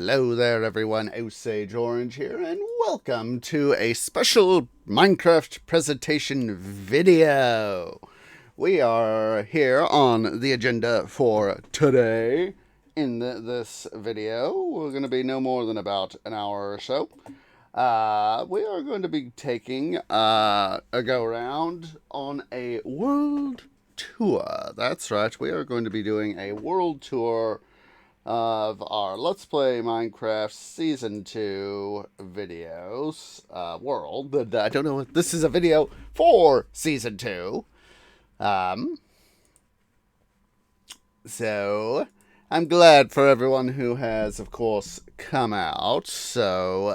Hello there everyone, Osage Orange here, and welcome to a special Minecraft presentation video. We are here on the agenda for today. In this video, we're going to be no more than about an hour or so. We are going to be taking a go-around on a world tour. That's right, we are going to be doing a world tour of our Let's Play Minecraft Season 2 videos, world. I don't know if this is a video for Season 2. So, I'm glad for everyone who has, of course, come out. So,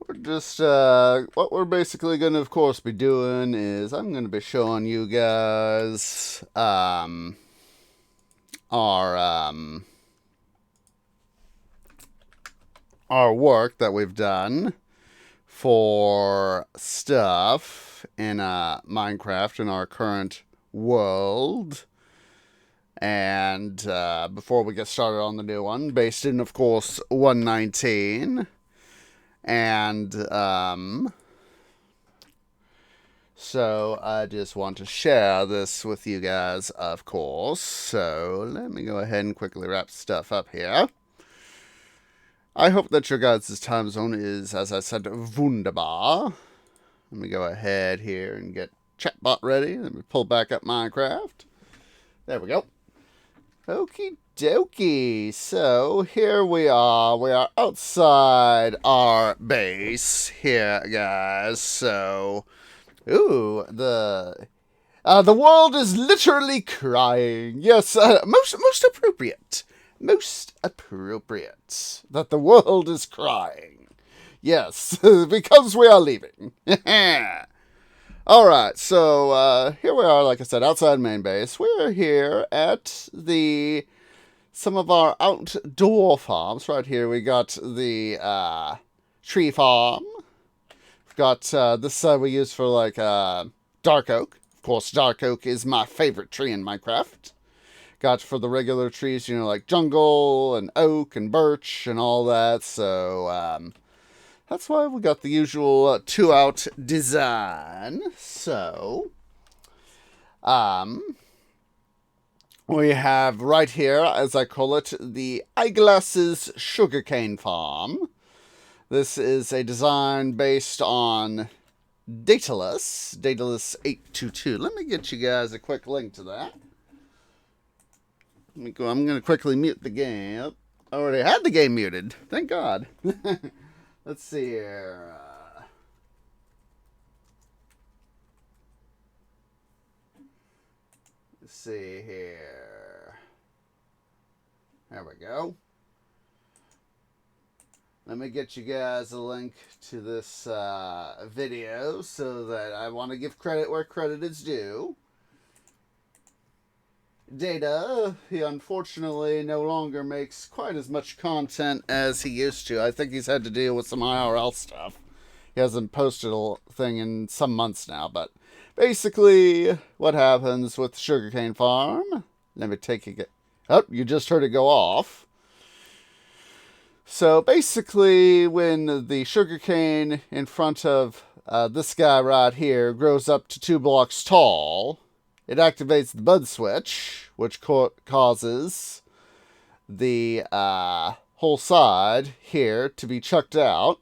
we're just, what we're basically going to, of course, be doing is I'm going to be showing you guys, our work that we've done for stuff in Minecraft in our current world. And before we get started on the new one, based in, of course, 119. And so I just want to share this with you guys, of course. So let me go ahead and quickly wrap stuff up here. I hope that your guys' time zone is, as I said, wunderbar. Let me go ahead here and get chatbot ready. Let me pull back up Minecraft. There we go. Okie dokie. So here we are. We are outside our base here, guys. So, ooh, the world is literally crying. Yes, most appropriate. Most appropriate that the world is crying. Yes, because we are leaving. Alright, so here we are, like I said, outside main base. We're here at some of our outdoor farms. Right here we got the tree farm. We've got this side we use for like dark oak. Of course, dark oak is my favorite tree in Minecraft. Got for the regular trees, you know, like jungle and oak and birch and all that. So that's why we got the usual two-out design. So we have right here, as I call it, the Eyeglasses Sugarcane Farm. This is a design based on Daedalus 822. Let me get you guys a quick link to that. Let me go. I'm going to quickly mute the game. I already had the game muted. Thank God. Let's see here. Let's see here. There we go. Let me get you guys a link to this video so that I want to give credit where credit is due. Data, he unfortunately no longer makes quite as much content as he used to. I think he's had to deal with some IRL stuff. He hasn't posted a thing in some months now, but basically what happens with the Sugarcane Farm, let me take you... Oh, you just heard it go off. So basically when the sugarcane in front of this guy right here grows up to 2 blocks tall, it activates the bud switch, which causes the whole side here to be chucked out.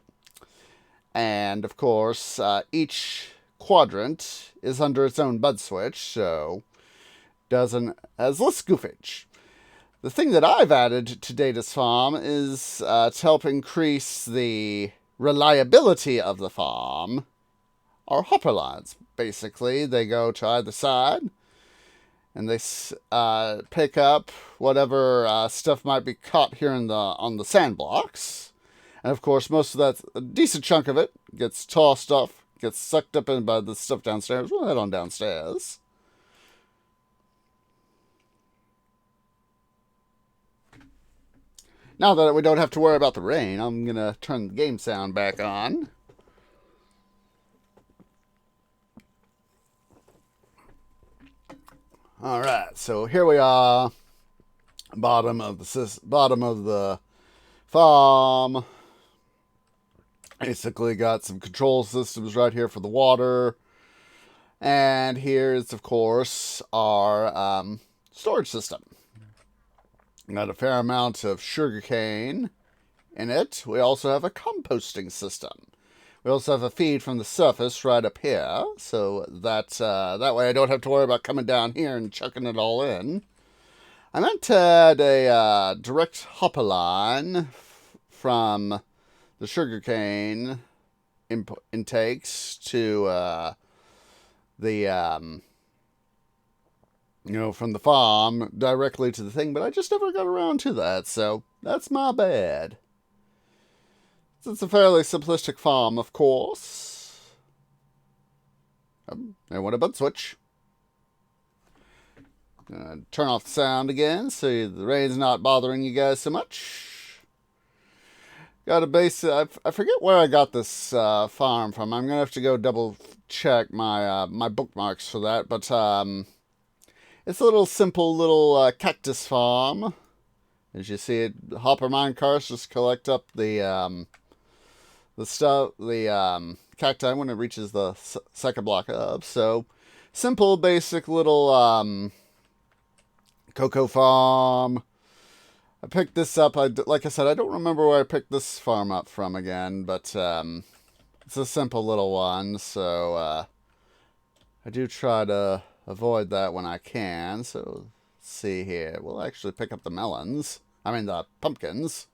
And, of course, each quadrant is under its own bud switch, so has less goofage. The thing that I've added to Data's farm is to help increase the reliability of the farm. Are hopper lines. Basically, they go to either side, and they pick up whatever stuff might be caught here on the sand blocks. And of course, most of that, a decent chunk of it, gets tossed off, gets sucked up in by the stuff downstairs. We'll head on downstairs. Now that we don't have to worry about the rain, I'm going to turn the game sound back on. Alright, so here we are bottom of the farm. Basically got some control systems right here for the water. And here is, of course, our storage system. Got a fair amount of sugarcane in it. We also have a composting system. We also have a feed from the surface right up here, so that way I don't have to worry about coming down here and chucking it all in. I meant to add a direct hopper line from the sugarcane intakes to the from the farm directly to the thing, but I just never got around to that, so that's my bad. It's a fairly simplistic farm, of course. I want a bud switch. Turn off the sound again so the rain's not bothering you guys so much. Got a base. I forget where I got this farm from. I'm gonna have to go double check my my bookmarks for that. But it's a little simple little Cactus Farm. As you see, hopper mine cars just collect up the cacti when it reaches the second block up. So simple, basic little cocoa farm. I picked this up. Like I said, I don't remember where I picked this farm up from again, but it's a simple little one. So I do try to avoid that when I can. So let's see here. We'll actually pick up the melons. I mean the pumpkins.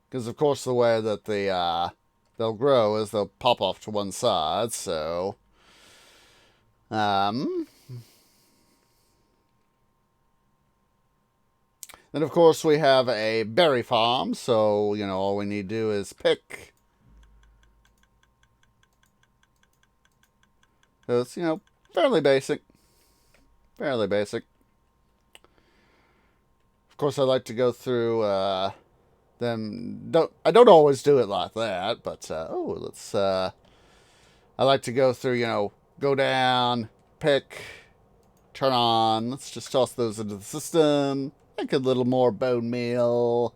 Because, of course, the way that they'll grow is they'll pop off to one side, so... Then, of course, we have a berry farm, so, all we need to do is pick. So it's, fairly basic. Fairly basic. Of course, I like to go through... I don't always do it like that, but I like to go through, go down, pick, turn on. Let's just toss those into the system. Make a little more bone meal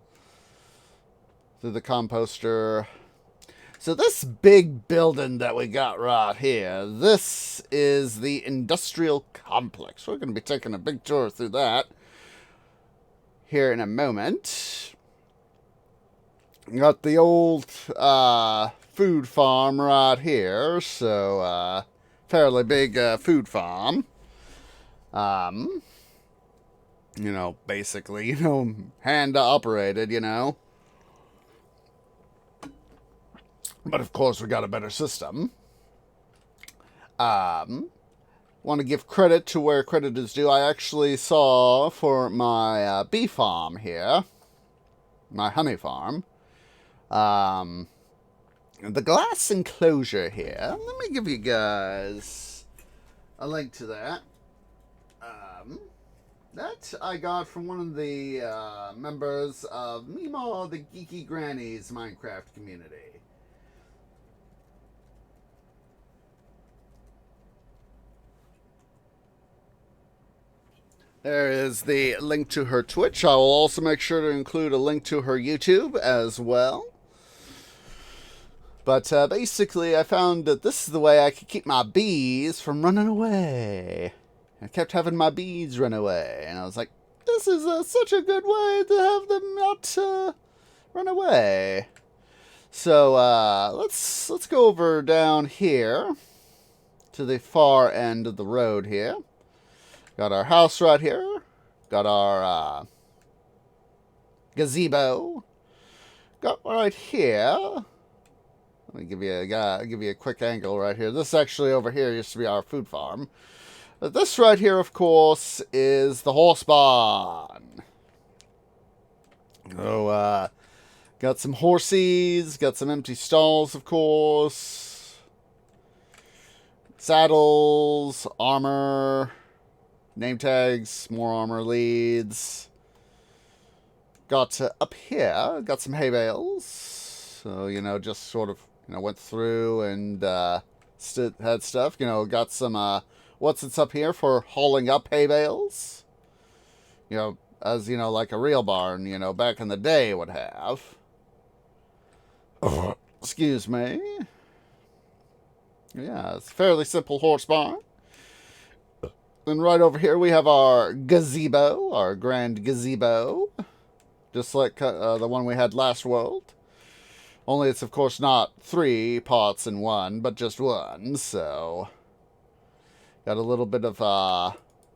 through the composter. So this big building that we got right here, this is the industrial complex. We're going to be taking a big tour through that here in a moment. Got the old food farm right here, so fairly big food farm. Basically, hand operated, But of course, we got a better system. Want to give credit to where credit is due. I actually saw for my bee farm here, my honey farm. The glass enclosure here. Let me give you guys a link to that. That I got from one of the members of Mimo the Geeky Granny's Minecraft community. There is the link to her Twitch. I will also make sure to include a link to her YouTube as well. But basically, I found that this is the way I could keep my bees from running away. I kept having my bees run away, and I was like, this is such a good way to have them not run away. So let's go over down here to the far end of the road here. Got our house right here. Got our gazebo. Got right here. Let me give you a quick angle right here. This actually over here used to be our food farm. But this right here, of course, is the horse barn. So, got some horses, got some empty stalls, of course. Saddles, armor, name tags, more armor leads. Got up here, got some hay bales. So, just sort of, went through and had stuff. Got some, what's it's up here for hauling up hay bales. as, like a real barn, back in the day would have. Excuse me. Yeah, it's a fairly simple horse barn. And right over here we have our gazebo, our grand gazebo. Just like the one we had last world. Only it's, of course, not 3 pots in one, but just one, so... Got a little bit of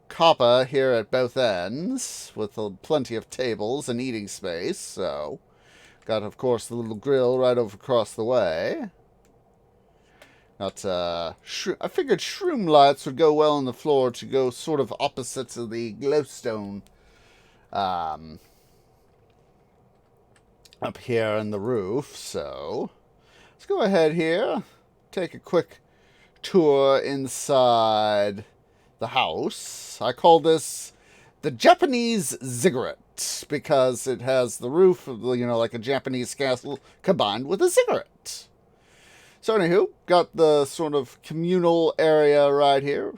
copper here at both ends, with plenty of tables and eating space, so... Got, of course, the little grill right over across the way. Got, I figured shroom lights would go well on the floor to go sort of opposite to the glowstone, up here in the roof, so let's go ahead here, take a quick tour inside the house. I call this the Japanese ziggurat because it has the roof of, like a Japanese castle combined with a ziggurat. So anywho, got the sort of communal area right here.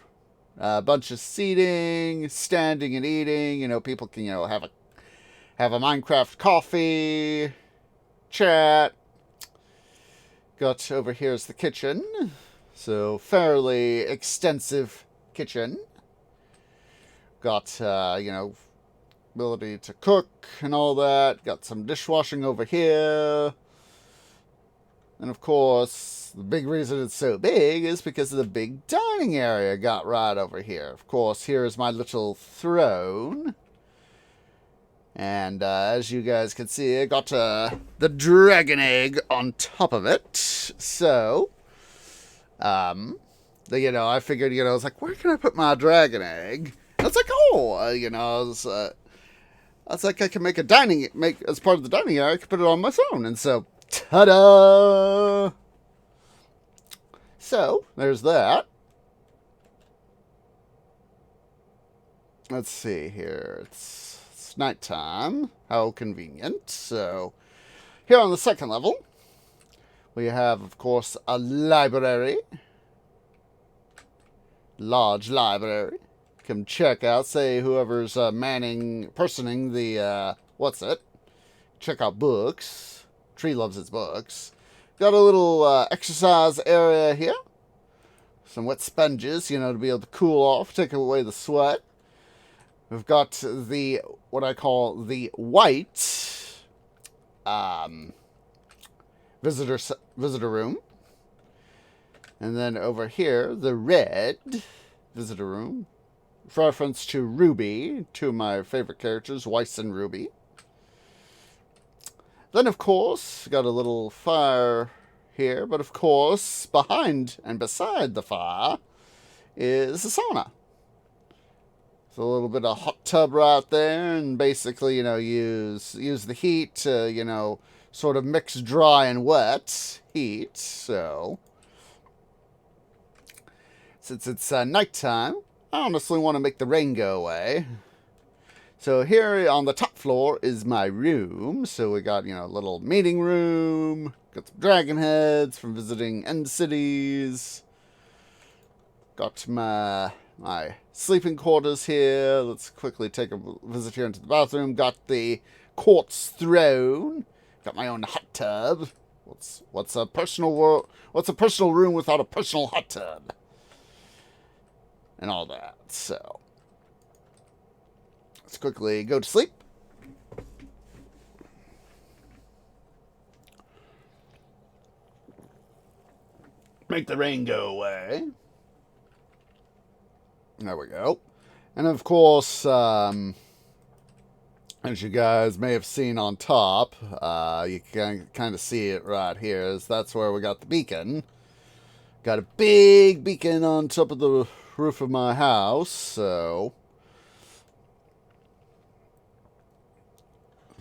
A bunch of seating, standing and eating. People can, have a Minecraft coffee, chat. Got over here is the kitchen. So fairly extensive kitchen. Got, ability to cook and all that. Got some dishwashing over here. And of course, the big reason it's so big is because of the big dining area got right over here. Of course, here is my little throne. And as you guys can see, I got the dragon egg on top of it. So, I figured, I was like, where can I put my dragon egg? And it's like, I was like, I can make as part of the dining area, I can put it on my throne. And so, ta-da! So, there's that. Let's see here. It's nighttime. How convenient. So, here on the second level, we have, of course, a library. Large library. Come check out, say whoever's personing the, check out books. Tree loves its books. Got a little exercise area here. Some wet sponges, to be able to cool off, take away the sweat. We've got what I call the white visitor room. And then over here, the red visitor room. Reference to Ruby, two of my favorite characters, Weiss and Ruby. Then, of course, got a little fire here, but of course, behind and beside the fire is the sauna. So a little bit of hot tub right there, and basically, use the heat to, sort of mix dry and wet heat. So, since it's nighttime, I honestly want to make the rain go away. So here on the top floor is my room. So we got, a little meeting room. Got some dragon heads from visiting end cities. Got my sleeping quarters here. Let's quickly take a visit here into the bathroom. Got the quartz throne. Got my own hot tub. What's a personal room without a personal hot tub? And all that. So let's quickly go to sleep. Make the rain go away. There we go. And of course, as you guys may have seen on top, you can kind of see it right here. That's where we got the beacon. Got a big beacon on top of the roof of my house, so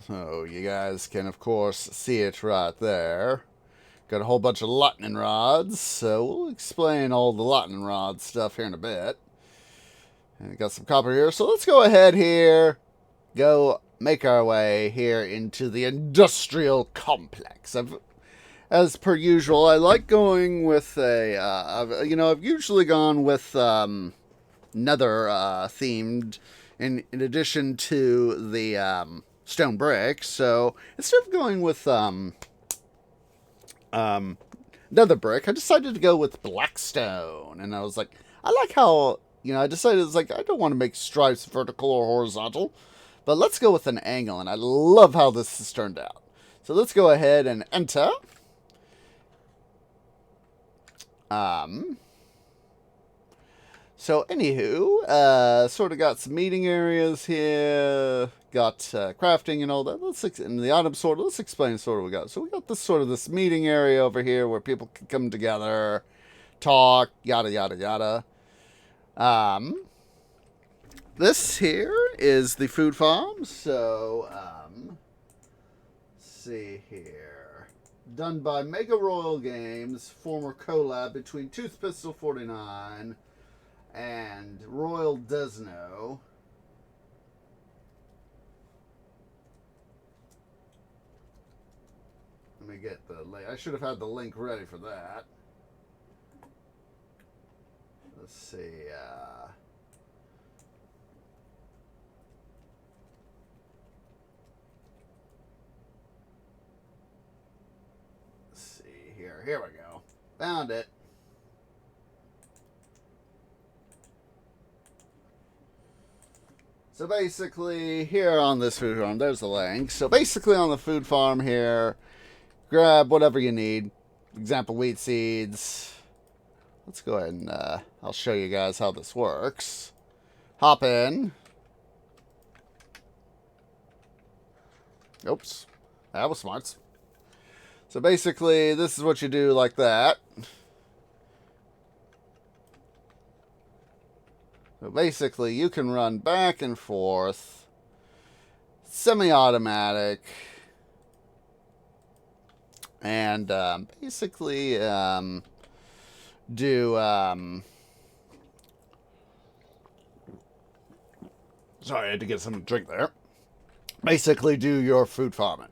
you guys can, of course, see it right there. Got a whole bunch of lightning rods, so we'll explain all the lightning rod stuff here in a bit. And got some copper here, so let's go ahead here, go make our way here into the industrial complex. As per usual, I like going with I've usually gone with Nether themed, in addition to the stone brick. So instead of going with nether brick, I decided to go with blackstone. And I was like, I like how, I decided it's like, I don't want to make stripes vertical or horizontal, but let's go with an angle. And I love how this has turned out. So let's go ahead and enter. So anywho, sort of got some meeting areas here, got crafting and all that. In the item sorter, let's explain sort of what we got. So we got this meeting area over here where people can come together, talk, yada yada yada. This here is the food farm. So let's see here. Done by Mega Royal Games, former collab between Tooth Pistol 49 and Royal Desno. Let me get the link. I should have had the link ready for that. Let's see. Let's see here. Here we go. Found it. So basically, here on this food farm, there's the link. So basically on the food farm here, grab whatever you need. Example, wheat seeds. Let's go ahead and I'll show you guys how this works. Hop in. Oops. That was smart. So basically, this is what you do like that. So basically, you can run back and forth, semi-automatic, and basically do... sorry, I had to get some drink there. Basically do your food farming.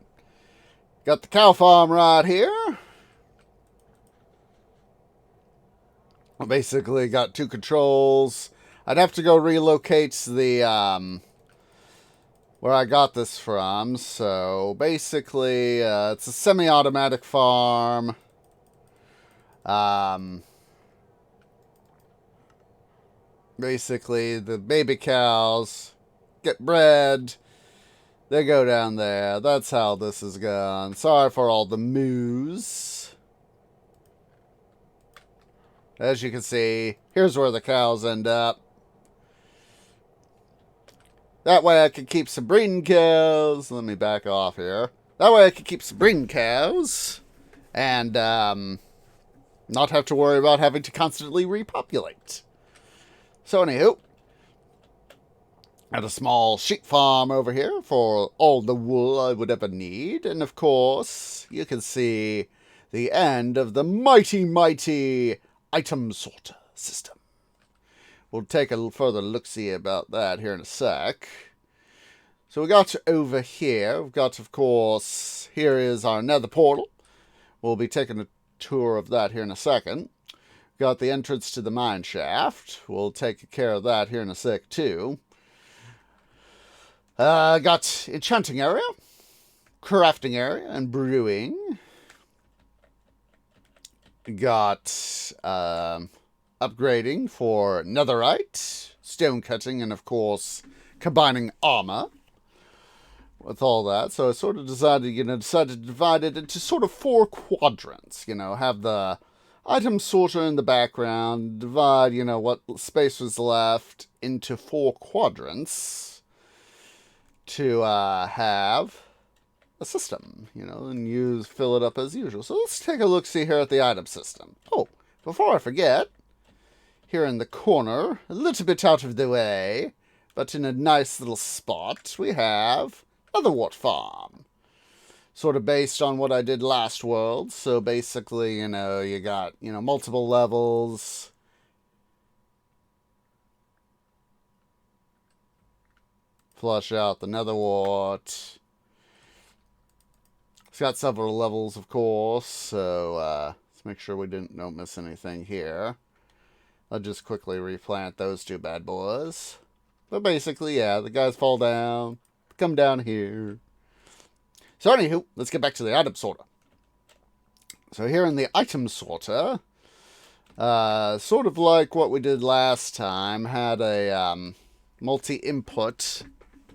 Got the cow farm right here. I basically got two controls. I'd have to go relocate the, where I got this from. So, basically, it's a semi-automatic farm. Basically, the baby cows get bred. They go down there. That's how this is gone. Sorry for all the moos. As you can see, here's where the cows end up. That way I can keep some breeding cows. Let me back off here. That way I can keep some breeding cows. And not have to worry about having to constantly repopulate. So anywho, got a small sheep farm over here for all the wool I would ever need. And of course, you can see the end of the mighty item sorter system. We'll take a further look-see about that here in a sec. So we got over here. We've got, of course, here is our Nether Portal. We'll be taking a tour of that here in a second. Got the entrance to the mine shaft. We'll take care of that here in a sec, too. Got enchanting area, crafting area, and brewing. Got upgrading for netherite, stone cutting, and of course combining armor with all that. So I sort of decided to divide it into sort of 4 quadrants. Have the item sorter in the background, divide what space was left into 4 quadrants to have a system, and fill it up as usual. So let's take a look-see here at the item system. Oh, before I forget, here in the corner, a little bit out of the way, but in a nice little spot, we have Netherwort Farm. Sort of based on what I did last world. So basically, you got, multiple levels. Flush out the Netherwort. It's got several levels, of course, so let's make sure we don't miss anything here. I'll just quickly replant those 2 bad boys. But basically, yeah, the guys fall down, come down here. So anywho, let's get back to the item sorter. So here in the item sorter, sort of like what we did last time, had a multi-input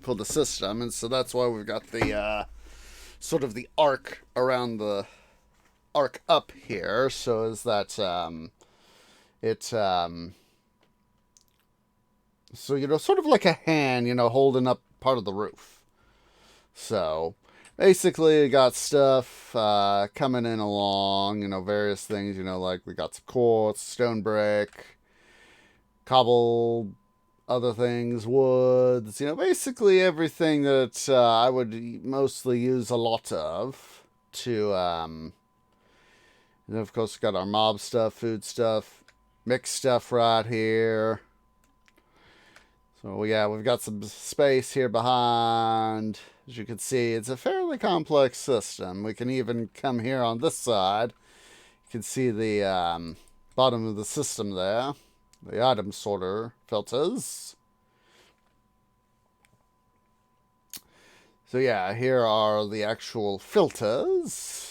for the system, and so that's why we've got the sort of the arc around the arc up here. So is that so sort of like a hand, holding up part of the roof. So basically, we got stuff coming in along, various things, like we got some quartz, stone brick, cobble, other things, woods, basically everything that I would mostly use a lot of to, and of course, we got our mob stuff, food stuff, mixed stuff right here. So yeah, we've got some space here behind. As you can see, it's a fairly complex system. We can even come here on this side. You can see the bottom of the system there. The item sorter filters. So yeah, here are the actual filters.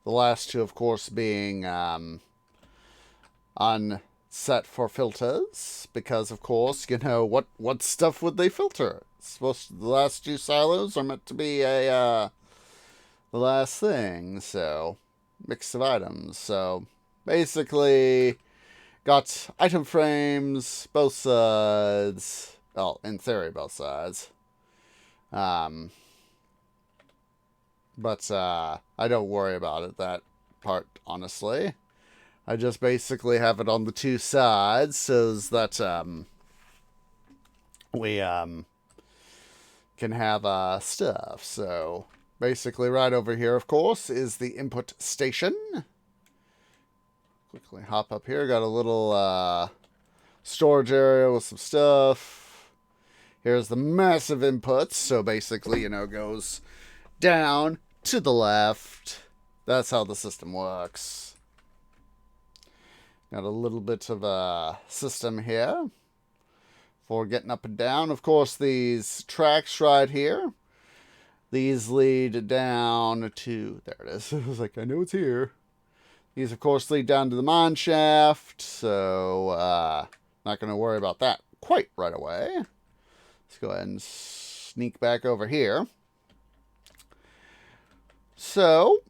The last two, of course, being unset for filters, because of course, what stuff would they filter? The last two silos are meant to be the last thing, so mix of items. So basically, got item frames, both sides. Well, in theory, both sides. But I don't worry about it, that part, honestly. I just basically have it on the two sides so that we can have stuff. So basically right over here, of course, is the input station. Quickly hop up here. Got a little storage area with some stuff. Here's the massive inputs. So basically, goes down to the left. That's how the system works. Got a little bit of a system here for getting up and down. Of course, these tracks right here, these lead down to, there it is. I was like, I know it's here. These, of course, lead down to the mine shaft, so not going to worry about that quite right away. Let's go ahead and sneak back over here. So,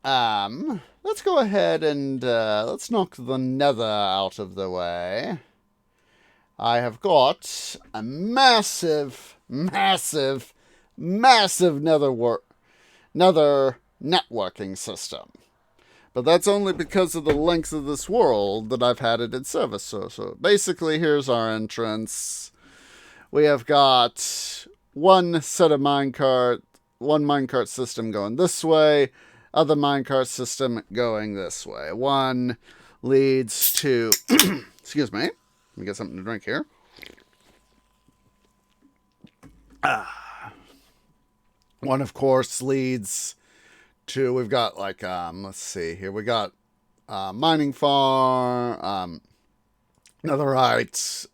let's go ahead and let's knock the nether out of the way. I have got a massive nether networking system. But that's only because of the length of this world that I've had it in service. So basically, here's our entrance. We have got one set of minecart, one minecart system going this way, other minecart system going this way. One leads to, excuse me, let me get something to drink here. One, of course, leads to, we've got like, let's see here, we got mining farm, netherite,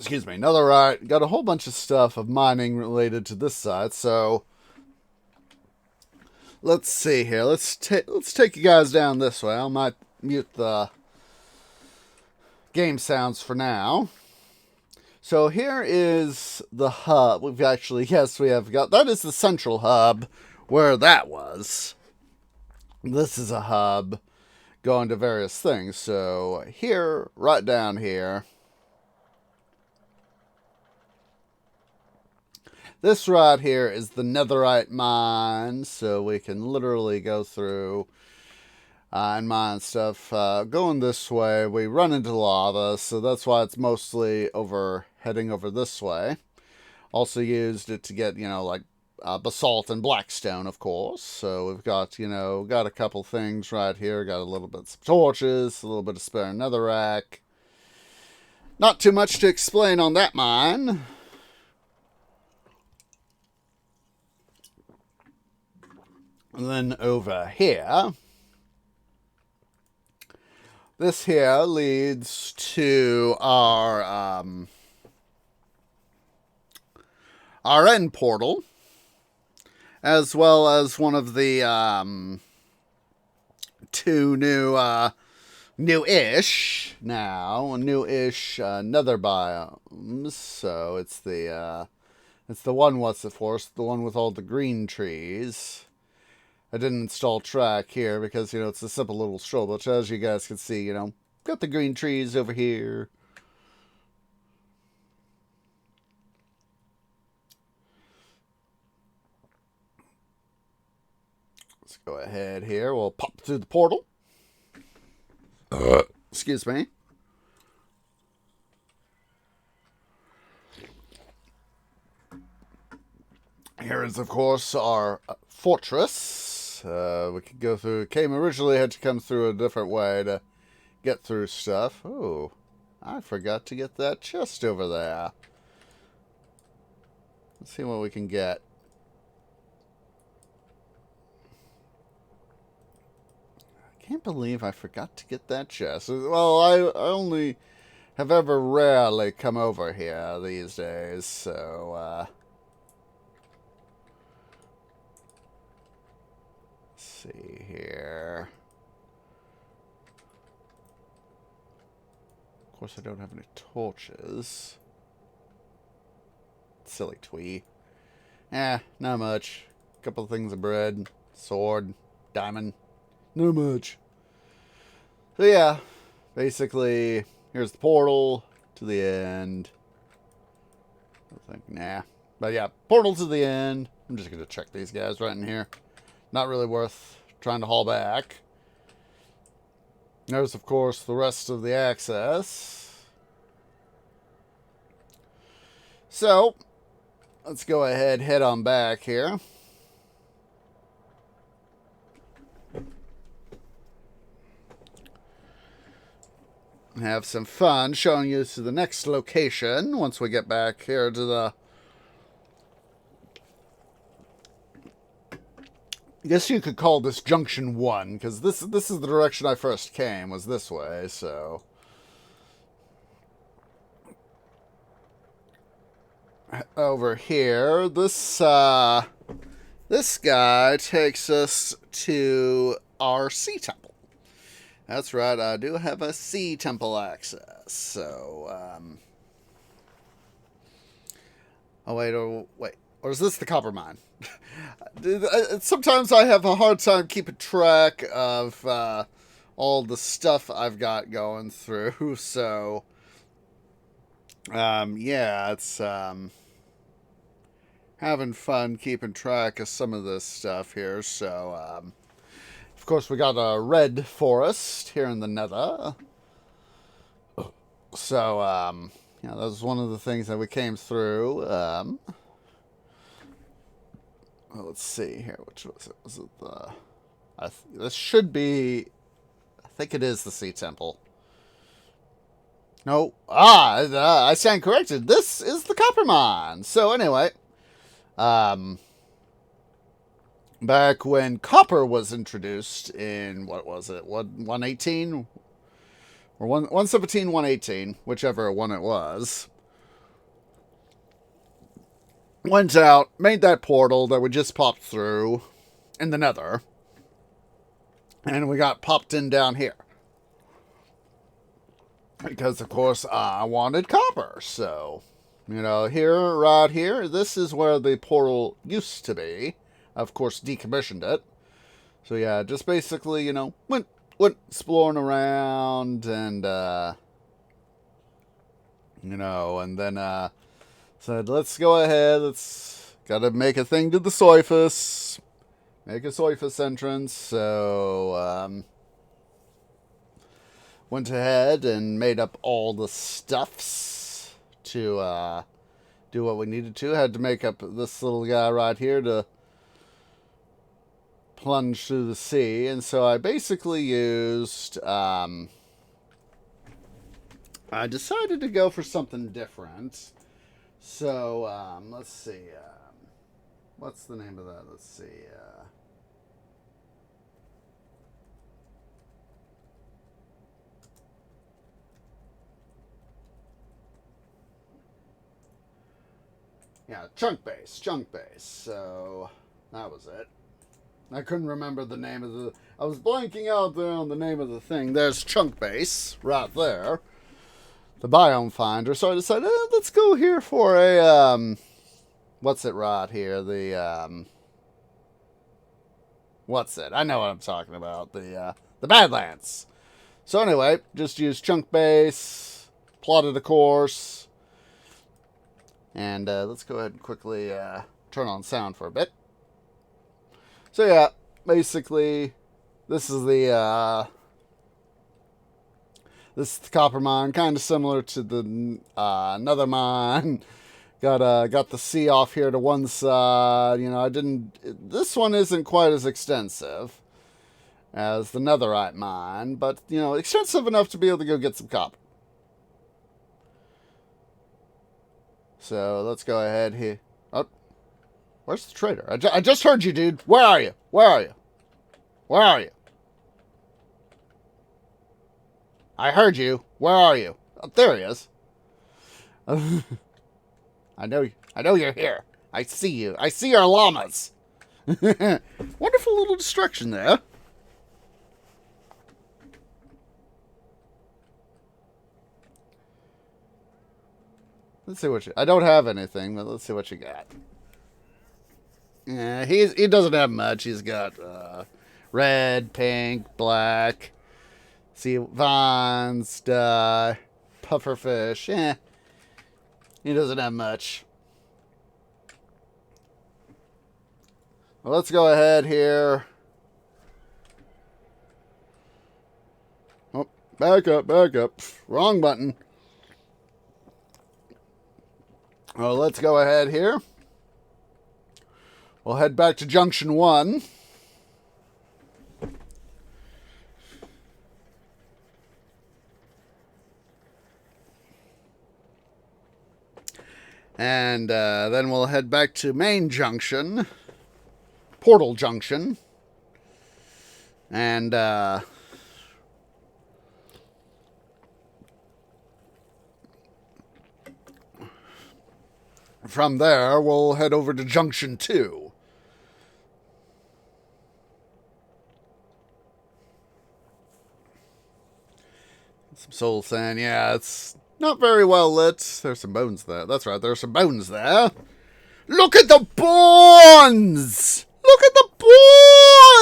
netherite. Got a whole bunch of stuff of mining related to this side. So let's see here. Let's take you guys down this way. I might mute the game sounds for now. So here is the hub. We have got, that is the central hub where that was. This is a hub going to various things. So here, right down here, this right here is the Netherite Mine, so we can literally go through and mine stuff. Going this way, we run into lava, so that's why it's mostly heading over this way. Also used it to get, like basalt and blackstone, of course. So we've got, got a couple things right here. Got a little bit of torches, a little bit of spare netherrack. Not too much to explain on that mine. And then over here, This here leads to our end portal, as well as one of the two new-ish nether biomes. So it's the one, what's it for? It's the one with all the green trees. I didn't install track here because, it's a simple little stroll, but as you guys can see, got the green trees over here. Let's go ahead here. We'll pop through the portal. Excuse me. Here is, of course, our fortress. We could go through. Originally had to come through a different way to get through stuff. Oh, I forgot to get that chest over there. Let's see what we can get. I can't believe I forgot to get that chest. Well, I only have ever rarely come over here these days, so, let's see here. Of course, I don't have any torches. Silly twee. Not much. Couple of things of bread, sword, diamond. Not much. So yeah, basically, here's the portal to the end. I think, nah. But yeah, portal to the end. I'm just going to check these guys right in here. Not really worth trying to haul back. There's, of course, the rest of the access. So, let's go ahead, head on back here. Have some fun showing you to the next location once we get back here to the... I guess you could call this Junction 1, because this is the direction I first came, was this way, so... Over here, this guy takes us to our sea temple. That's right, I do have a sea temple access, so, Oh, wait, or is this the copper mine? Sometimes I have a hard time keeping track of, all the stuff I've got going through, so... yeah, it's, having fun keeping track of some of this stuff here, so, of course, we got a red forest here in the Nether. So, that was one of the things that we came through. Well, let's see here. Which was it? Was it the... this should be... I think it is the Sea Temple. No. I stand corrected. This is the Copper Mine. So, anyway. Back when copper was introduced in, what was it, 118? Or 117, 118, whichever one it was. Went out, made that portal that we just popped through in the Nether. And we got popped in down here. Because, of course, I wanted copper. So, here, right here, this is where the portal used to be. Of course, decommissioned it. So, yeah, just basically, went exploring around and, and then, said, let's go ahead, gotta make a thing to the surface. Make a surface entrance, so, went ahead and made up all the stuffs to, do what we needed to. Had to make up this little guy right here to plunge through the sea, and so I basically used, I decided to go for something different. So, let's see, what's the name of that? Let's see, Yeah, chunk base. So that was it. I couldn't remember the name of the. I was blanking out there on the name of the thing. There's chunk base right there. The biome finder. So I decided, let's go here for a what's it right here? What's it? I know what I'm talking about. The Badlands. So anyway, just use chunk base, plotted a course, and let's go ahead and quickly turn on sound for a bit. So yeah, basically, this is the copper mine, kind of similar to the Nether mine. Got the sea off here to one side. You know, I didn't. This one isn't quite as extensive as the Netherite mine, but you know, extensive enough to be able to go get some copper. So let's go ahead here. Oh, where's the trader? I just heard you, dude. Where are you? Where are you? Where are you? I heard you. Where are you? Oh, there he is. I know you're here. I see you. I see your llamas. Wonderful little distraction there. Let's see what you... I don't have anything, but let's see what you got. Yeah, he doesn't have much. He's got red, pink, black, see, vines, dye, pufferfish. Eh, he doesn't have much. Well, let's go ahead here. Oh, back up. Wrong button. Well, let's go ahead here. We'll head back to Junction 1. And then we'll head back to Main Junction. Portal Junction. And from there, we'll head over to Junction 2. Some soul sand. Yeah, it's not very well lit. There's some bones there. That's right, there's some bones there. Look at the bones! Look at the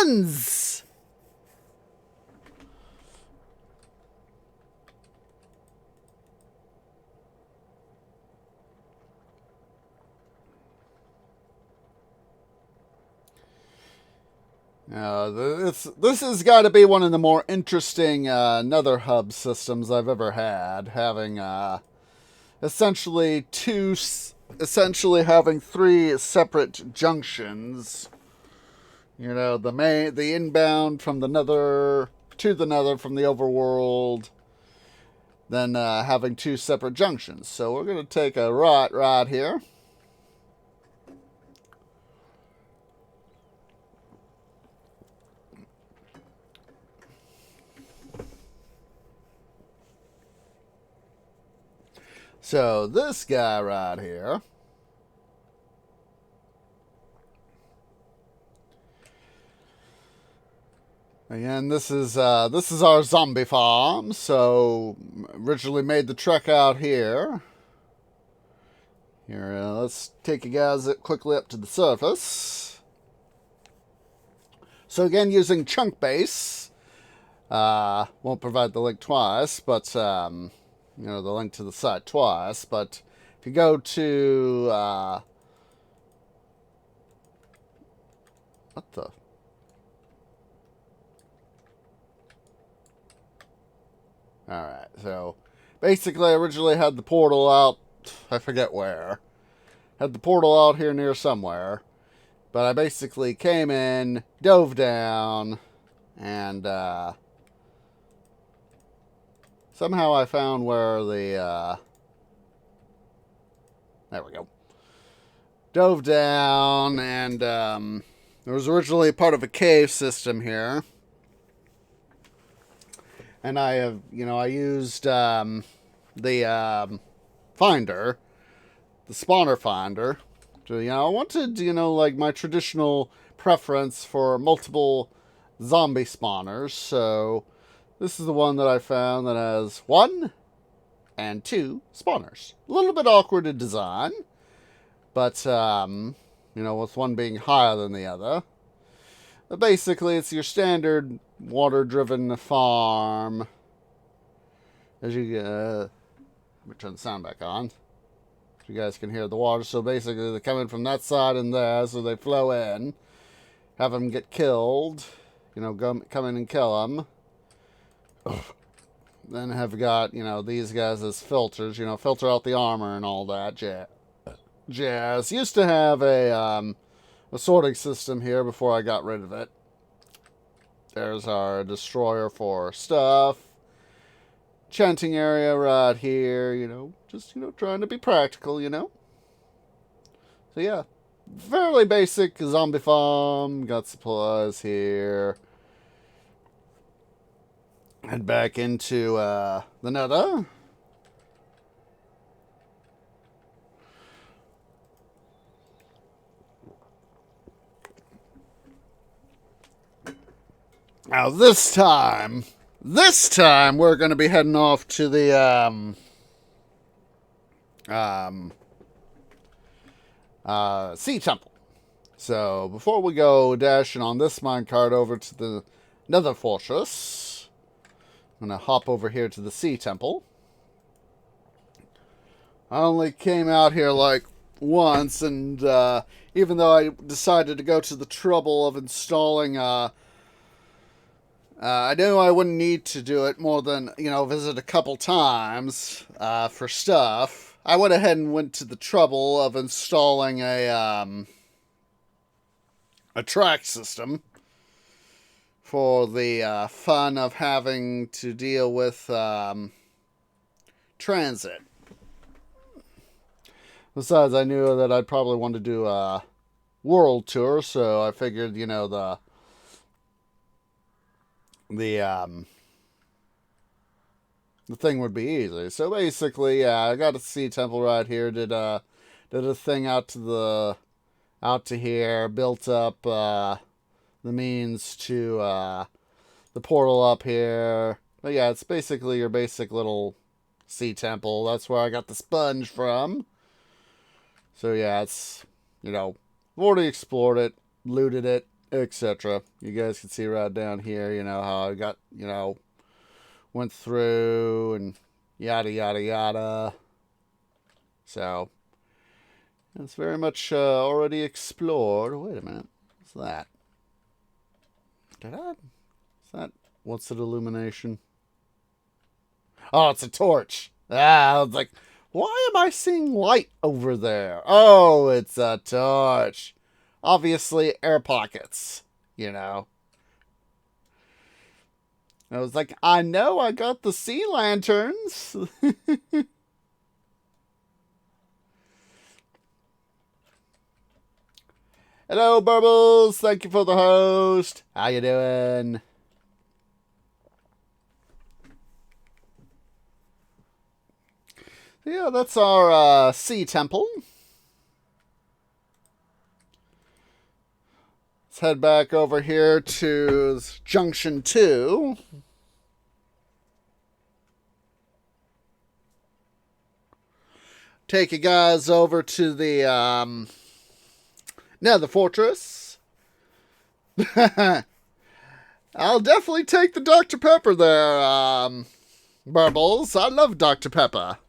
bones! This has got to be one of the more interesting Nether hub systems I've ever had. Having essentially having three separate junctions. You know, the inbound from the Nether to the Nether from the overworld. Then having two separate junctions. So we're going to take a right here. So this guy right here. Again, this is our zombie farm. So originally made the trek out here. Here, let's take you guys quickly up to the surface. So again, using chunk base. Won't provide the link twice, but you know, the link to the site twice. But if you go to what the? Alright, so basically I originally had the portal out, I forget where. Had the portal out here near somewhere. But I basically came in, dove down, and somehow I found where the there we go. Dove down, and there was originally part of a cave system here. And I have, you know, I used the finder, the spawner finder, So, I wanted, like my traditional preference for multiple zombie spawners. So this is the one that I found that has 1 and 2 spawners. A little bit awkward to design, but, with one being higher than the other. But basically, it's your standard water-driven farm. As you, let me turn the sound back on. You guys can hear the water. So basically, they're coming from that side and there, so they flow in, have them get killed, come in and kill them. Then have got, these guys as filters, filter out the armor and all that jazz. Used to have a sorting system here before I got rid of it. There's our destroyer for stuff. Chanting area right here, just, trying to be practical, So, yeah, fairly basic zombie farm. Got supplies here. Head back into the Nether. Now, this time, we're going to be heading off to the, Sea Temple. So, before we go dashing on this minecart over to the Nether Fortress, I'm going to hop over here to the Sea Temple. I only came out here, like, once, and, even though I decided to go to the trouble of installing, I knew I wouldn't need to do it more than, visit a couple times for stuff. I went ahead and went to the trouble of installing a track system for the fun of having to deal with transit. Besides, I knew that I'd probably want to do a world tour, so I figured, the thing would be easy. So basically, yeah, I got a sea temple right here. Did a thing out to here. Built up the means to the portal up here. But yeah, it's basically your basic little sea temple. That's where I got the sponge from. So yeah, it's already explored it, looted it, etc. You guys can see right down here, how I got, went through and yada, yada, yada. So, it's very much already explored. Wait a minute. What's that? What's an illumination? Oh, it's a torch. I was like, why am I seeing light over there? Oh, it's a torch. Obviously, air pockets, I was like, I know I got the sea lanterns. Hello, Burbles. Thank you for the host. How you doing? Yeah, that's our sea temple. Let's head back over here to Junction 2. Take you guys over to the Nether Fortress. I'll definitely take the Dr. Pepper there, Burbles. I love Dr. Pepper.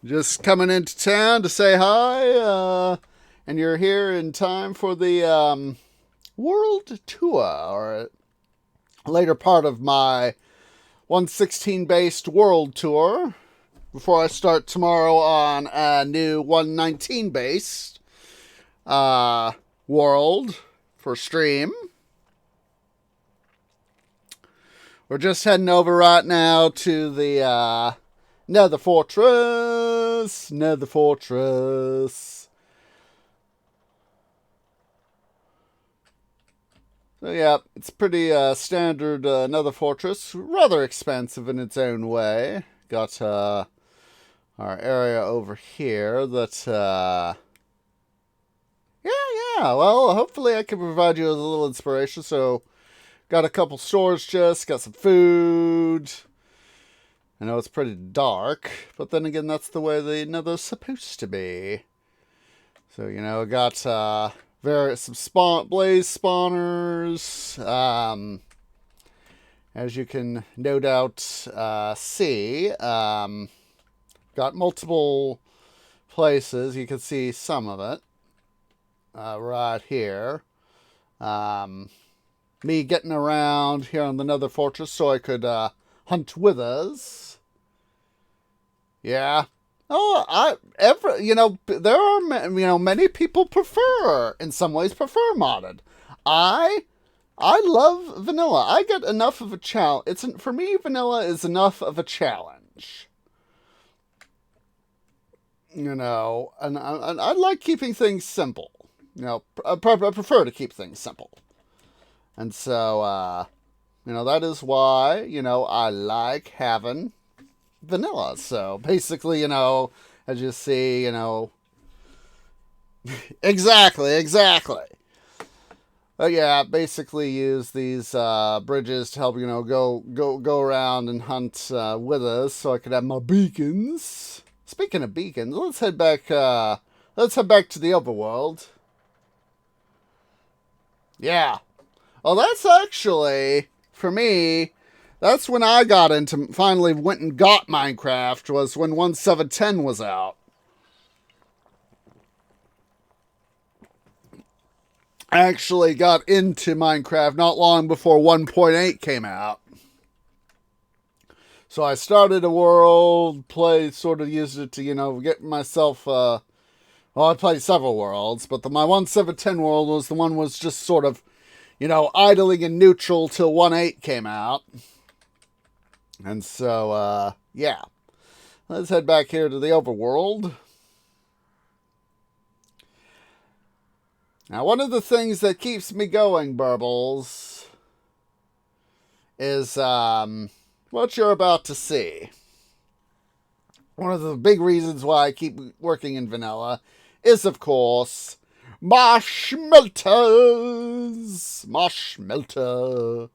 Just coming into town to say hi, and you're here in time for the world tour, or later part of my 116 based world tour, before I start tomorrow on a new 119 based world for stream. We're just heading over right now to the Nether Fortress. Nether Fortress. So yeah, it's pretty standard Nether fortress. Rather expensive in its own way. Got our area over here that... yeah. Well, hopefully I can provide you with a little inspiration. So, got a couple storage chests, got some food. I know it's pretty dark, but then again, that's the way the Nether's supposed to be. So, I got some blaze spawners. As you can no doubt see, got multiple places. You can see some of it right here. Me getting around here on the Nether Fortress so I could hunt withers. Yeah. Oh, there are many people in some ways prefer modded. I love vanilla. I get enough of a challenge. For me, vanilla is enough of a challenge. And I like keeping things simple. I prefer to keep things simple. And so, that is why, I like having vanilla. So, basically, as you see, exactly. But yeah, basically use these bridges to help, go around and hunt withers so I could have my beacons. Speaking of beacons, let's head back to the overworld. Yeah. Well, that's actually, for me, that's when I finally went and got Minecraft, was when 1.7.10 was out. I actually got into Minecraft not long before 1.8 came out. So I started a world, sort of used it to, get myself, I played several worlds, but my 1.7.10 world was just sort of, idling in neutral till 1.8 came out. And so, yeah. Let's head back here to the overworld. Now, one of the things that keeps me going, Burbles, is what you're about to see. One of the big reasons why I keep working in vanilla is, of course, my smelters. My smelter.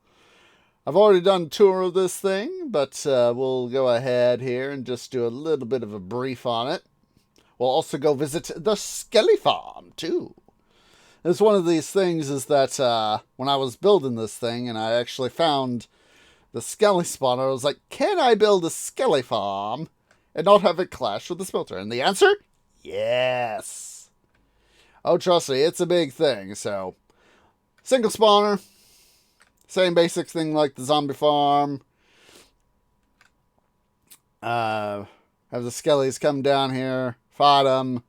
I've already done a tour of this thing, but we'll go ahead here and just do a little bit of a brief on it. We'll also go visit the Skelly Farm, too. It's one of these things is that when I was building this thing and I actually found the Skelly spawner, I was like, can I build a Skelly Farm and not have it clash with the smelter? And the answer? Yes. Oh, trust me, it's a big thing. So, single spawner. Same basic thing like the zombie farm. Have the skellies come down here, fight them.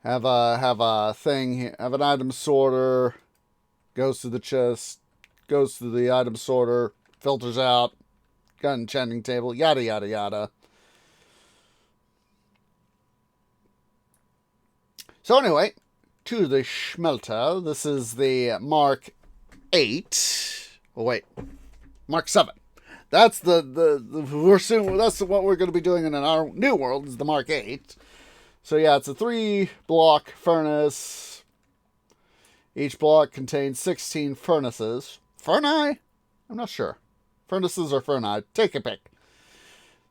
Have a thing here. Have an item sorter. Goes to the chest. Goes to the item sorter. Filters out. Got an enchanting table. Yada yada yada. So anyway, to the smelter. This is the Mark 8. Oh wait, Mark 7. That's that's what we're going to be doing in our new world, is the Mark 8. So yeah, it's a 3-block furnace. Each block contains 16 furnaces. Furni? I'm not sure. Furnaces or furni. Take a pick.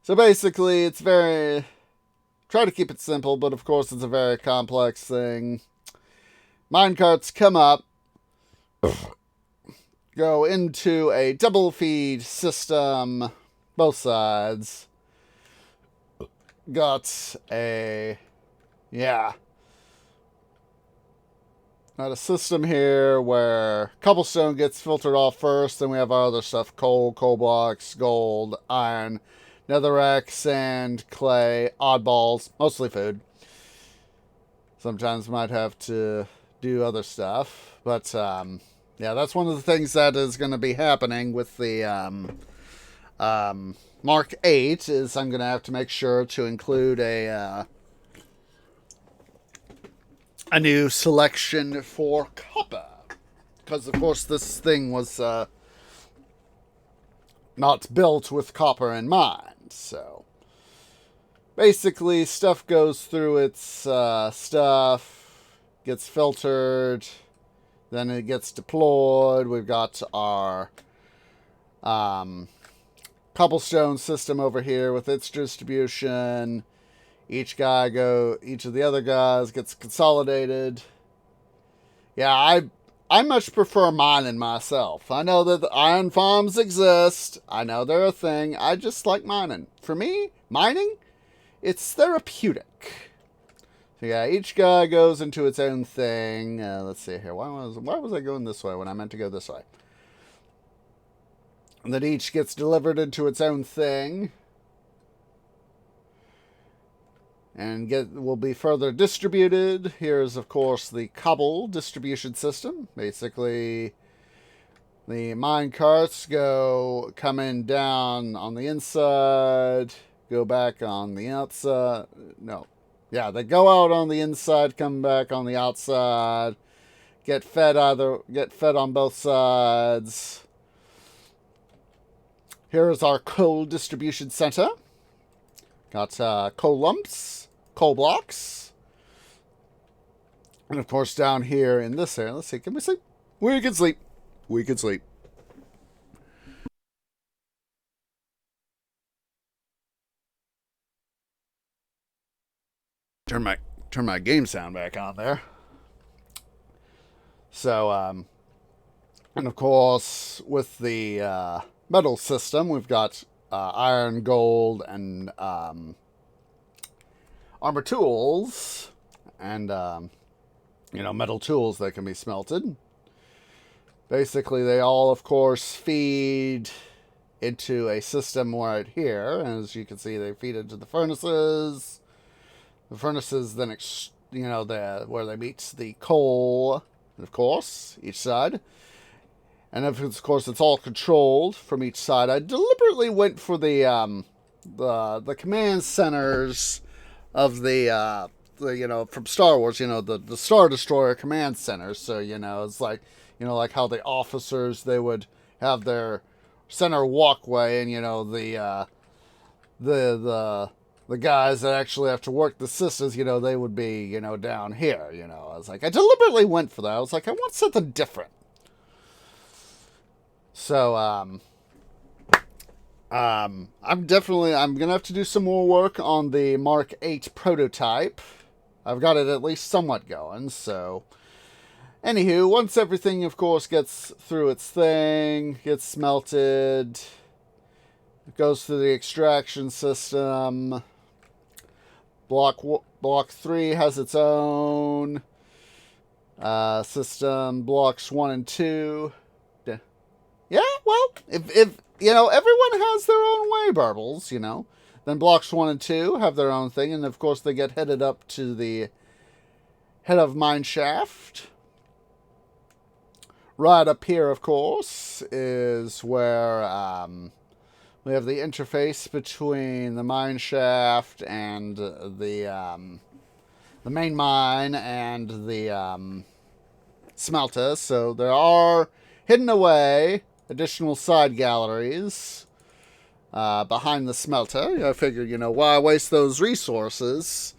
So basically, it's try to keep it simple, but of course it's a very complex thing. Minecarts come up. Go into a double feed system, both sides. Got a system here where cobblestone gets filtered off first, then we have our other stuff: coal blocks, gold, iron, netherrack, sand, clay, oddballs, mostly food. Sometimes might have to do other stuff, but yeah, that's one of the things that is going to be happening with the Mark 8, is I'm going to have to make sure to include a new selection for copper. Because, of course, this thing was not built with copper in mind. So, basically, stuff goes through its stuff, gets filtered, then it gets deployed. We've got our cobblestone system over here with its distribution. Each of the other guys gets consolidated. Yeah, I much prefer mining myself. I know that the iron farms exist. I know they're a thing. I just like mining. For me, mining, it's therapeutic. So yeah, each guy goes into its own thing. Let's see here. Why was I going this way when I meant to go this way? And then each gets delivered into its own thing. And will be further distributed. Here's, of course, the Cobble distribution system. Basically, the mine carts come in down on the inside, go back on the outside. No. Yeah, they go out on the inside, come back on the outside, get fed on both sides. Here is our coal distribution center. Got coal lumps, coal blocks. And of course down here in this area, let's see, can we sleep? We can sleep. We can sleep. Turn my game sound back on there. So, and of course, with the metal system, we've got iron, gold, and armor tools, and metal tools that can be smelted. Basically, they all, of course, feed into a system right here. And as you can see, they feed into the furnaces. The furnaces then, where they meet the coal, of course, each side. And of course, it's all controlled from each side. I deliberately went for the command centers of the from Star Wars, the Star Destroyer command centers. So, it's like, like how the officers, they would have their center walkway, and, the guys that actually have to work the systems, they would be, down here, I was like, I deliberately went for that. I was like, I want something different. So, I'm going to have to do some more work on the Mark 8 prototype. I've got it at least somewhat going, so. Anywho, once everything, of course, gets through its thing, gets smelted, it goes through the extraction system. Block 3 has its own system. Blocks 1 and 2. Yeah, well, if everyone has their own way, Burbles, then blocks 1 and 2 have their own thing, and of course they get headed up to the head of mine shaft. Right up here, of course, is where we have the interface between the mine shaft and the main mine and the smelter. So there are hidden away additional side galleries behind the smelter. I figured, why waste those resources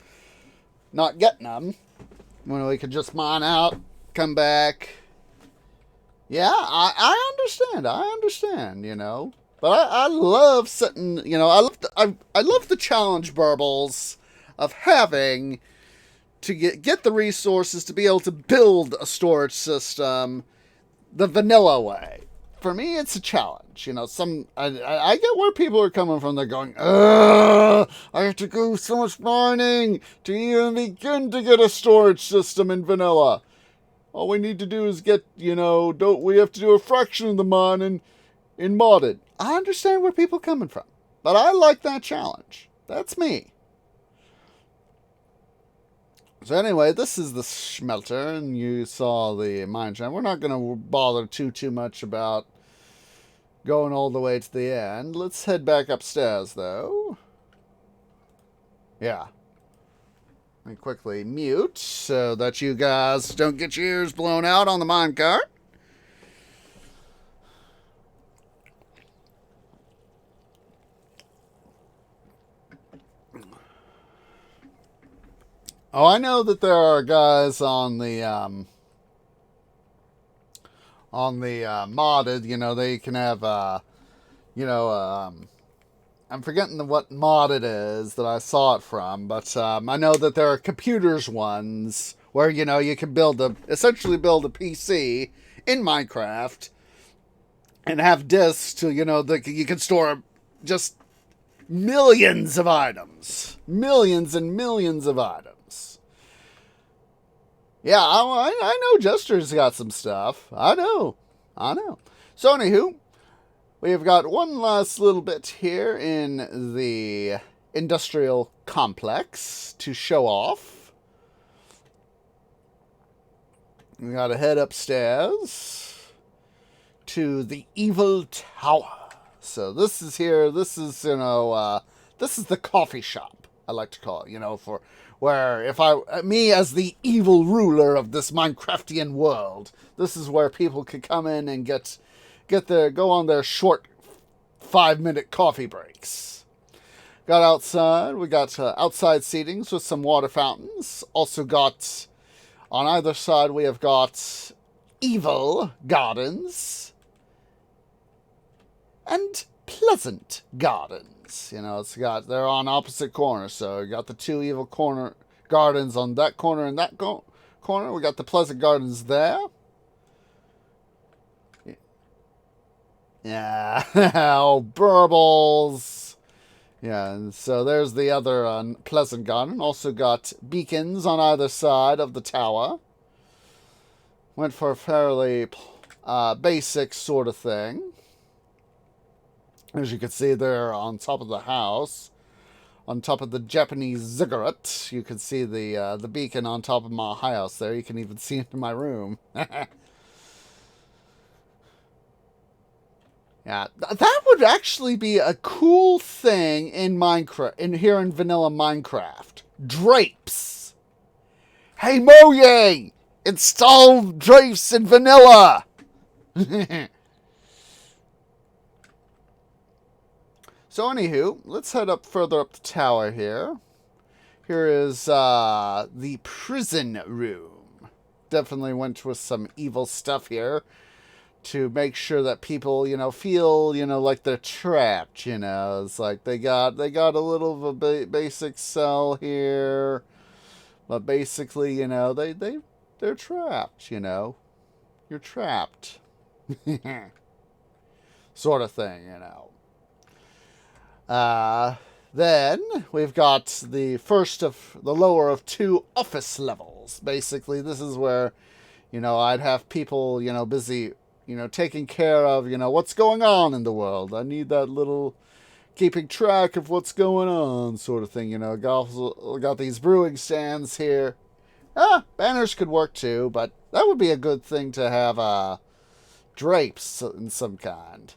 not getting them when we could just mine out, come back. Yeah, I understand, But I love sitting, I love the challenge, Burbles, of having to get the resources to be able to build a storage system the vanilla way. For me, it's a challenge. I get where people are coming from. They're going, I have to go so much mining to even begin to get a storage system in vanilla. All we need to do is get, don't we have to do a fraction of the mine in modded. I understand where people are coming from, but I like that challenge. That's me. So anyway, this is the smelter, and you saw the mine shaft. We're not going to bother too much about going all the way to the end. Let's head back upstairs, though. Yeah. Let me quickly mute so that you guys don't get your ears blown out on the minecart. Oh, I know that there are guys on the modded. You know, they can have you know I'm forgetting what mod it is that I saw it from, but I know that there are computers ones where you know you can essentially build a PC in Minecraft and have disks to you can store just millions of items, millions and millions of items. Yeah, I know Jester's got some stuff. I know. So anywho, we've got one last little bit here in the industrial complex to show off. We gotta head upstairs to the evil tower. So this is here. This is this is the coffee shop, I like to call it. For where if me as the evil ruler of this Minecraftian world, this is where people can come in and go on their short 5-minute coffee breaks. Got outside. We got outside seatings with some water fountains. Also got on either side we have got evil gardens and pleasant gardens. They're on opposite corners. So you got the two evil gardens on that corner and that corner. We got the pleasant gardens there. Yeah. Oh, burbles. Yeah, and so there's the other pleasant garden. Also got beacons on either side of the tower. Went for a fairly basic sort of thing. As you can see there on top of the house, on top of the Japanese ziggurat, you can see the beacon on top of my house there. You can even see into my room. Yeah, that would actually be a cool thing in Minecraft, here in vanilla Minecraft. Drapes. Hey Mojang, install drapes in vanilla. So anywho, let's head further up the tower here. Here is the prison room. Definitely went with some evil stuff here to make sure that people, feel, like they're trapped. It's like they got a little of a basic cell here, but basically, they're trapped. You're trapped, sort of thing. Then we've got the lower of two office levels. Basically, this is where, I'd have people, busy, taking care of, what's going on in the world. I need that little keeping track of what's going on sort of thing. Got these brewing stands here. Banners could work too, but that would be a good thing to have drapes in some kind.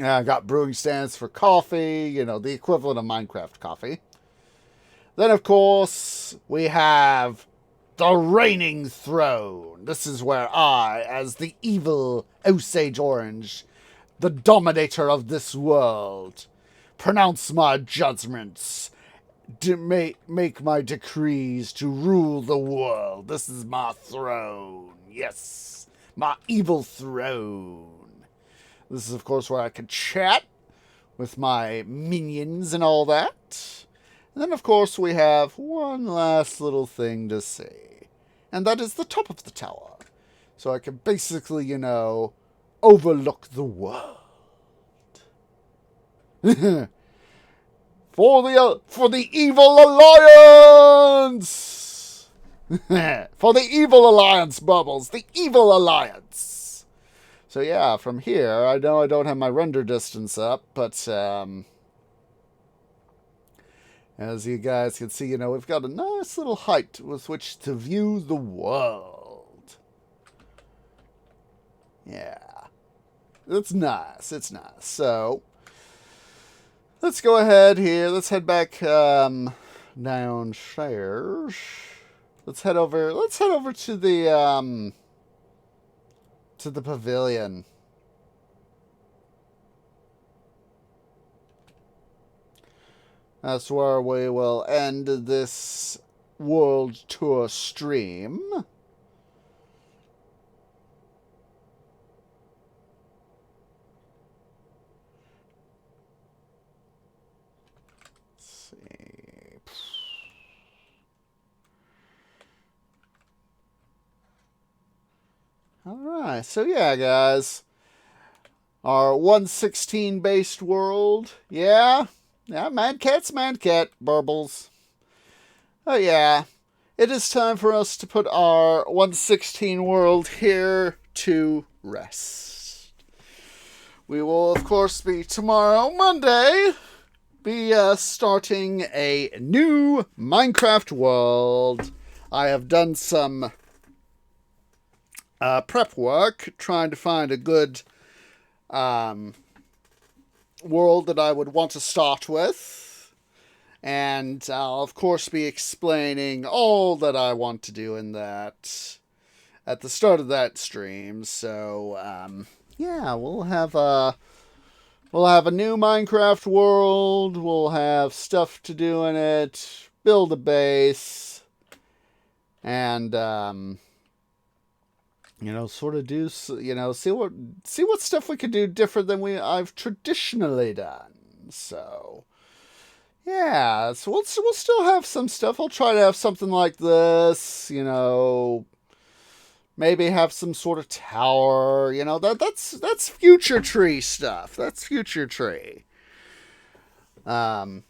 I got brewing stands for coffee, the equivalent of Minecraft coffee. Then, of course, we have the reigning throne. This is where I, as the evil Osage Orange, the dominator of this world, pronounce my judgments, make my decrees to rule the world. This is my throne. Yes, my evil throne. This is, of course, where I can chat with my minions and all that. And then, of course, we have one last little thing to say. And that is the top of the tower. So I can basically, overlook the world. For the evil alliance! For the evil alliance, Bubbles. The evil alliance. So yeah, from here, I know I don't have my render distance up, but as you guys can see, we've got a nice little height with which to view the world. Yeah. It's nice. So, let's go ahead here. Let's head back downstairs. Let's head over to the pavilion. That's where we will end this world tour stream. Let's see. Alright, so yeah, guys. Our 116 based world. Yeah, Mad Cat, burbles. Oh yeah, it is time for us to put our 116 world here to rest. We will, of course, be tomorrow, Monday, starting a new Minecraft world. I have done some prep work, trying to find a good world that I would want to start with. And I'll, of course, be explaining all that I want to do in that at the start of that stream. So, yeah, we'll have a new Minecraft world. We'll have stuff to do in it, build a base, and sort of do, see what stuff we could do different than I've traditionally done. So, yeah, so we'll still have some stuff. I'll try to have something like this, maybe have some sort of tower, that's future tree stuff. That's future tree. A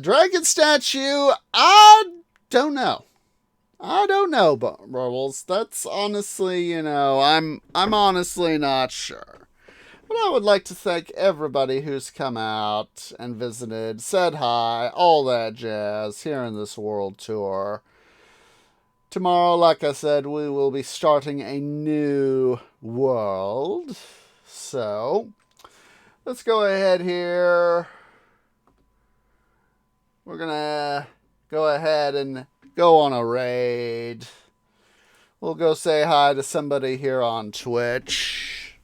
dragon statue, I don't know. Burbles. That's honestly, I'm honestly not sure. But I would like to thank everybody who's come out and visited, said hi, all that jazz here in this world tour. Tomorrow, like I said, we will be starting a new world. So, let's go ahead here. We're gonna go ahead and go on a raid. We'll go say hi to somebody here on Twitch.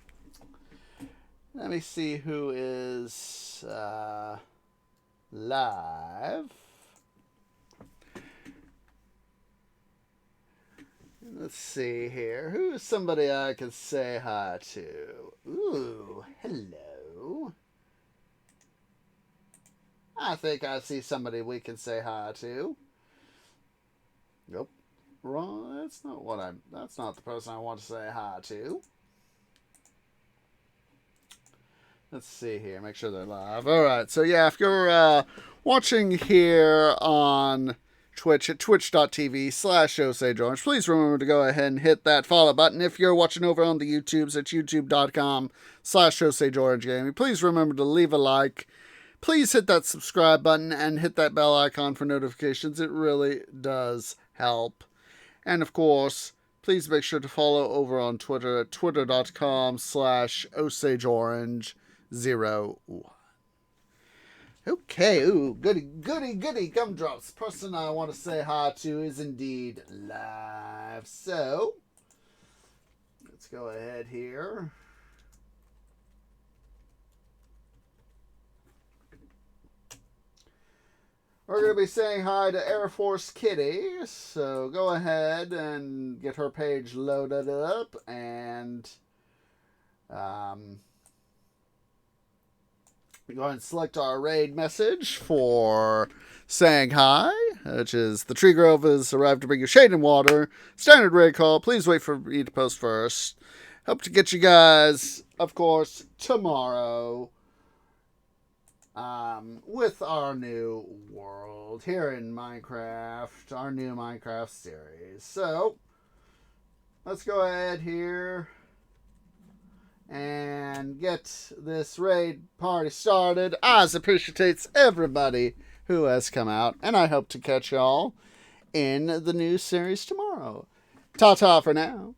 Let me see who is live. Let's see here. Who's somebody I could say hi to? Ooh, hello. I think I see somebody we can say hi to. Nope. Wrong. That's not the person I want to say hi to. Let's see here. Make sure they're live. Alright, so yeah, if you're watching here on Twitch at twitch.tv/OsageOrange, please remember to go ahead and hit that follow button. If you're watching over on the YouTubes at youtube.com/OsageOrangeGaming, please remember to leave a like. Please hit that subscribe button and hit that bell icon for notifications. It really does help. And of course, please make sure to follow over on Twitter at twitter.com/OsageOrange01. Okay, ooh, goody gumdrops. The person I want to say hi to is indeed live. So, let's go ahead here. We're going to be saying hi to Air Force Kitty, so go ahead and get her page loaded up, and go ahead and select our raid message for saying hi, which is the tree grove has arrived to bring you shade and water. Standard raid call. Please wait for me to post first. Hope to get you guys, of course, tomorrow. With our new world here in Minecraft, our new Minecraft series. So, let's go ahead here and get this raid party started. As appreciates everybody who has come out, and I hope to catch y'all in the new series tomorrow. Ta-ta for now.